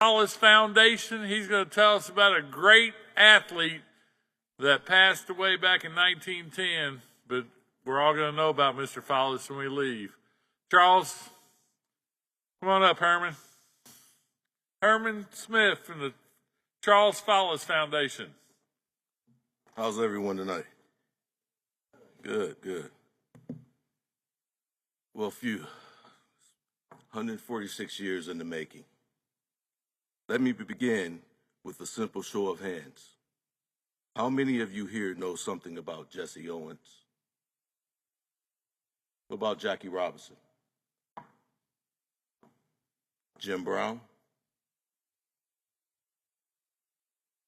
Follis Foundation. He's going to tell us about a great athlete that passed away back in 1910, but we're all going to know about Mr. Follis when we leave. Charles, come on up, Herman. Herman Smith from the Charles Follis Foundation. How's everyone tonight? Good, good. Well, 146 years in the making. Let me begin with a simple show of hands. How many of you here know something about Jesse Owens? What about Jackie Robinson? Jim Brown?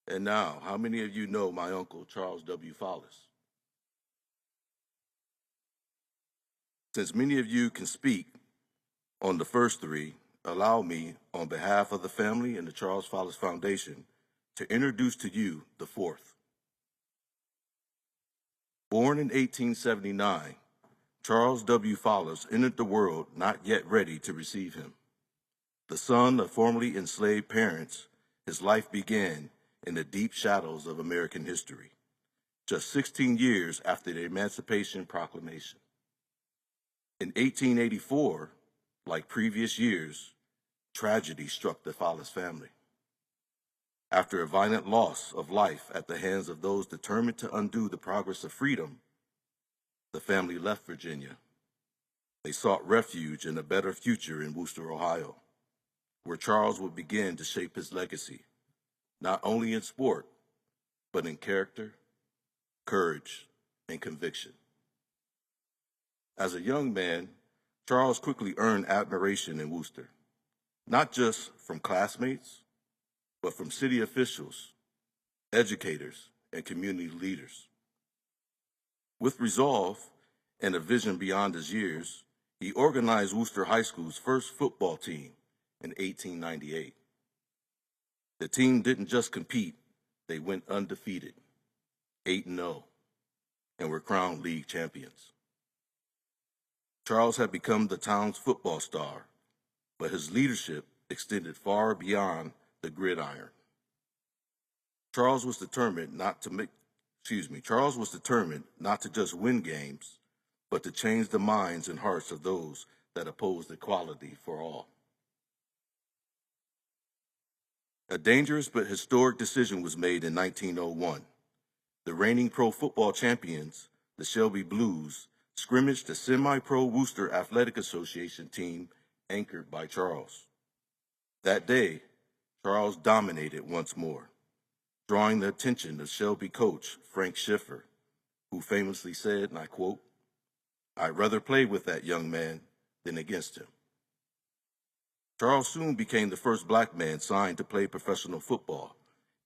And now, how many of you know my uncle, Charles W. Follis? Since many of you can speak on the first three, allow me, on behalf of the family and the Charles Follis Foundation, to introduce to you the fourth. Born in 1879, Charles W. Follis entered the world not yet ready to receive him. The son of formerly enslaved parents, his life began in the deep shadows of American history, just 16 years after the Emancipation Proclamation. In 1884, like previous years, tragedy struck the Follis family. After a violent loss of life at the hands of those determined to undo the progress of freedom, the family left Virginia. They sought refuge in a better future in Wooster, Ohio, where Charles would begin to shape his legacy, not only in sport, but in character, courage, and conviction. As a young man, Charles quickly earned admiration in Wooster, not just from classmates, but from city officials, educators, and community leaders. With resolve and a vision beyond his years, he organized Wooster High School's first football team in 1898. The team didn't just compete, they went undefeated, 8-0, and were crowned league champions. Charles had become the town's football star, but his leadership extended far beyond the gridiron. Charles was determined not to just win games, but to change the minds and hearts of those that opposed equality for all. A dangerous but historic decision was made in 1901. The reigning pro football champions, the Shelby Blues, scrimmaged a semi-pro Wooster Athletic Association team anchored by Charles. That day, Charles dominated once more, drawing the attention of Shelby coach Frank Schiffer, who famously said, and I quote, "I'd rather play with that young man than against him." Charles soon became the first black man signed to play professional football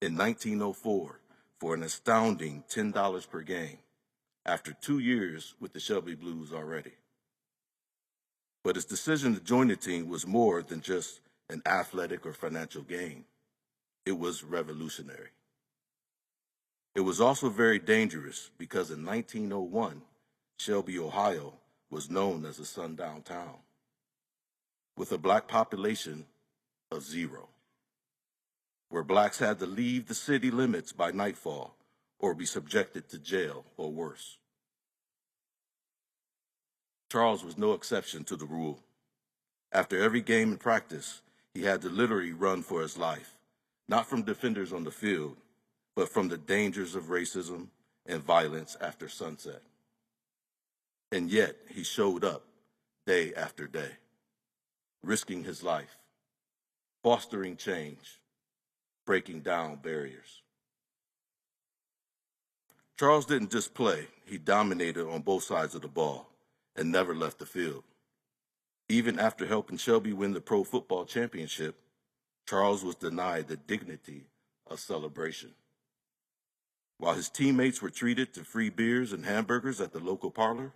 in 1904 for an astounding $10 per game, after 2 years with the Shelby Blues already. But his decision to join the team was more than just an athletic or financial gain. It was revolutionary. It was also very dangerous because in 1901, Shelby, Ohio was known as a sundown town, with a black population of 0, where blacks had to leave the city limits by nightfall or be subjected to jail or worse. Charles was no exception to the rule. After every game and practice, he had to literally run for his life, not from defenders on the field, but from the dangers of racism and violence after sunset. And yet, he showed up day after day, risking his life, fostering change, breaking down barriers. Charles didn't just play, he dominated on both sides of the ball and never left the field. Even after helping Shelby win the Pro Football Championship, Charles was denied the dignity of celebration. While his teammates were treated to free beers and hamburgers at the local parlor,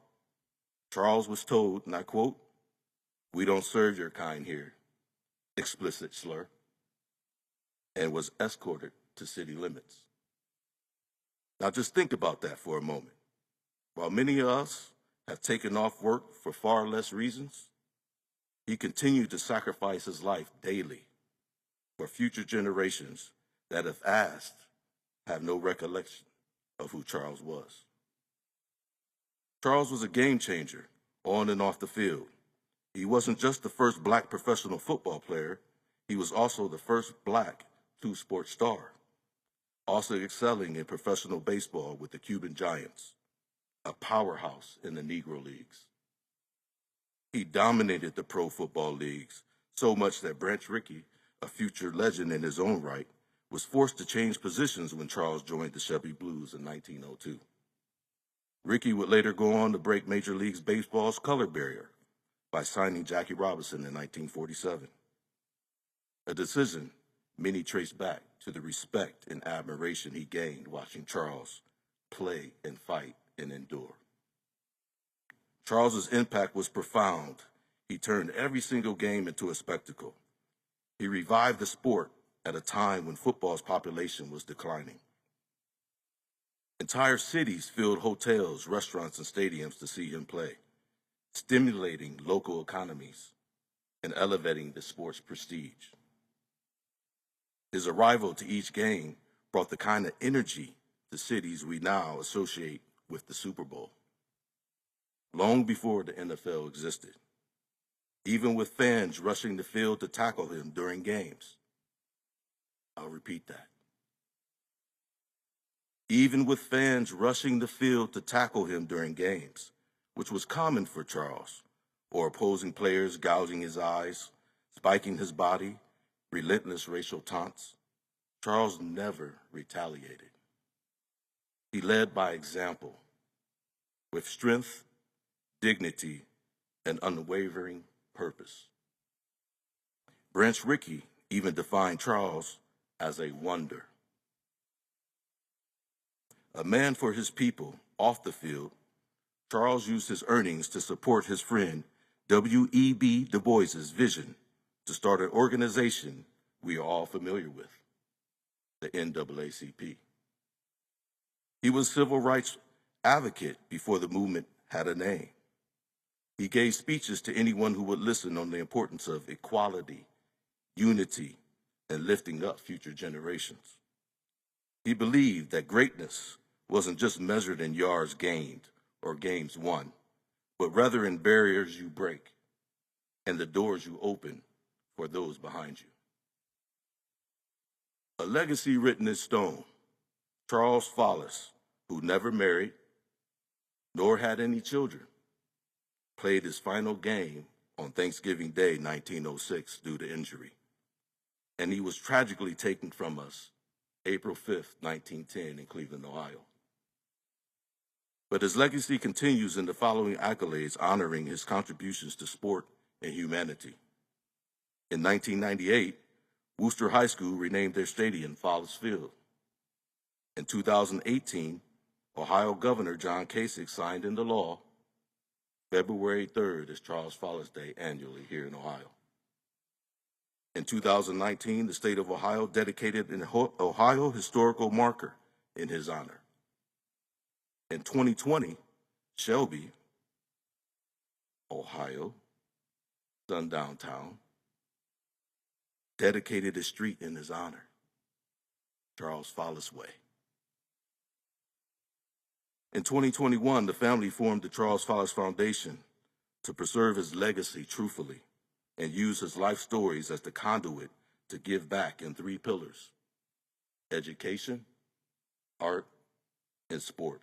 Charles was told, and I quote, "We don't serve your kind here," explicit slur, and was escorted to city limits. Now just think about that for a moment. While many of us have taken off work for far less reasons, he continued to sacrifice his life daily for future generations that, if asked, have no recollection of who Charles was. Charles was a game changer on and off the field. He wasn't just the first black professional football player, he was also the first black two-sport star, also excelling in professional baseball with the Cuban Giants, a powerhouse in the Negro Leagues. He dominated the pro football leagues so much that Branch Rickey, a future legend in his own right, was forced to change positions when Charles joined the Chevy Blues in 1902. Rickey would later go on to break Major League Baseball's color barrier by signing Jackie Robinson in 1947, a decision many trace back to the respect and admiration he gained watching Charles play and fight and endure. Charles's impact was profound. He turned every single game into a spectacle. He revived the sport at a time when football's population was declining. Entire cities filled hotels, restaurants, and stadiums to see him play, stimulating local economies and elevating the sport's prestige. His arrival to each game brought the kind of energy to cities we now associate with the Super Bowl, long before the NFL existed, even with fans rushing the field to tackle him during games. I'll repeat that. Even with fans rushing the field to tackle him during games, which was common for Charles, or opposing players gouging his eyes, spiking his body, relentless racial taunts, Charles never retaliated. He led by example, with strength, dignity, and unwavering purpose. Branch Rickey even defined Charles as a wonder. A man for his people off the field, Charles used his earnings to support his friend W.E.B. Du Bois's vision to start an organization we are all familiar with, the NAACP. He was a civil rights advocate before the movement had a name. He gave speeches to anyone who would listen on the importance of equality, unity, and lifting up future generations. He believed that greatness wasn't just measured in yards gained or games won, but rather in barriers you break and the doors you open for those behind you. A legacy written in stone, Charles Follis, who never married nor had any children, played his final game on Thanksgiving Day, 1906, due to injury. And he was tragically taken from us April 5th, 1910, in Cleveland, Ohio. But his legacy continues in the following accolades honoring his contributions to sport and humanity. In 1998, Wooster High School renamed their stadium Follis Field. In 2018, Ohio Governor John Kasich signed into law February 3rd is Charles Follis Day annually here in Ohio. In 2019, the state of Ohio dedicated an Ohio historical marker in his honor. In 2020, Shelby, Ohio, sundown town, dedicated a street in his honor, Charles Follis Way. In 2021, the family formed the Charles Follis Foundation to preserve his legacy truthfully and use his life stories as the conduit to give back in three pillars: education, art, and sport.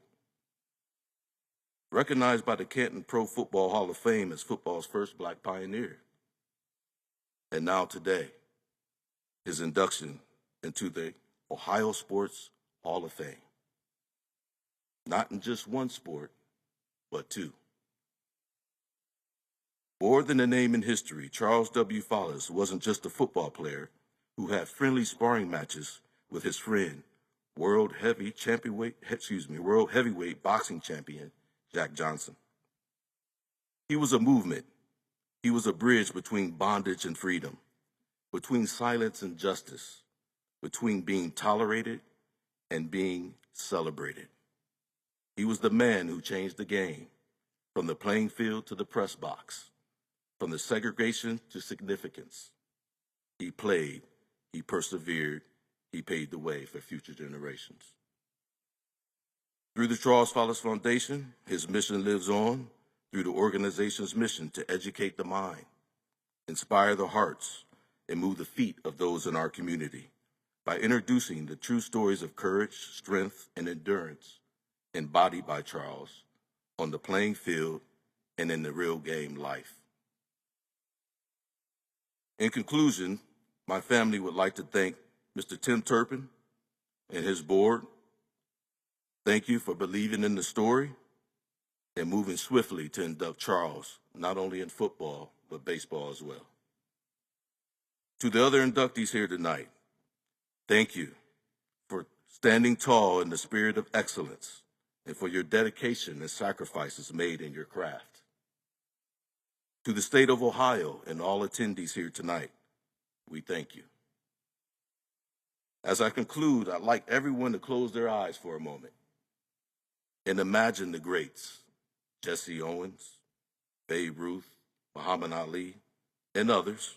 Recognized by the Canton Pro Football Hall of Fame as football's first black pioneer. And now today, his induction into the Ohio Sports Hall of Fame. Not in just one sport, but two. More than a name in history, Charles W. Follis wasn't just a football player who had friendly sparring matches with his friend, world heavyweight boxing champion, Jack Johnson. He was a movement. He was a bridge between bondage and freedom, between silence and justice, between being tolerated and being celebrated. He was the man who changed the game, from the playing field to the press box, from the segregation to significance. He played he persevered, he paved the way for future generations. Through the Charles Follis Foundation, his mission lives on through the organization's mission to educate the mind, inspire the hearts, and move the feet of those in our community by introducing the true stories of courage, strength, and endurance embodied by Charles on the playing field and in the real game life. In conclusion, my family would like to thank Mr. Tim Turpin and his board. Thank you for believing in the story and moving swiftly to induct Charles, not only in football, but baseball as well. To the other inductees here tonight, thank you for standing tall in the spirit of excellence and for your dedication and sacrifices made in your craft. To the state of Ohio and all attendees here tonight, we thank you. As I conclude, I'd like everyone to close their eyes for a moment and imagine the greats, Jesse Owens, Babe Ruth, Muhammad Ali, and others,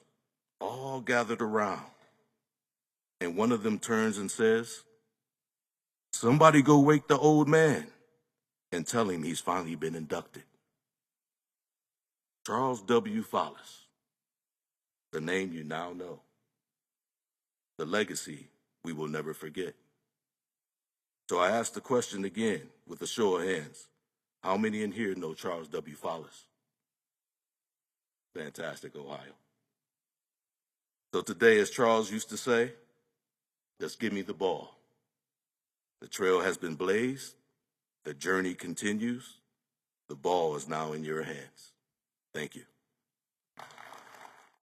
all gathered around. And one of them turns and says, "Somebody go wake the old man and tell him he's finally been inducted." Charles W. Follis, the name you now know, the legacy we will never forget. So I ask the question again with a show of hands. How many in here know Charles W. Follis? Fantastic, Ohio. So today, as Charles used to say, just give me the ball. The trail has been blazed. The journey continues. The ball is now in your hands. Thank you.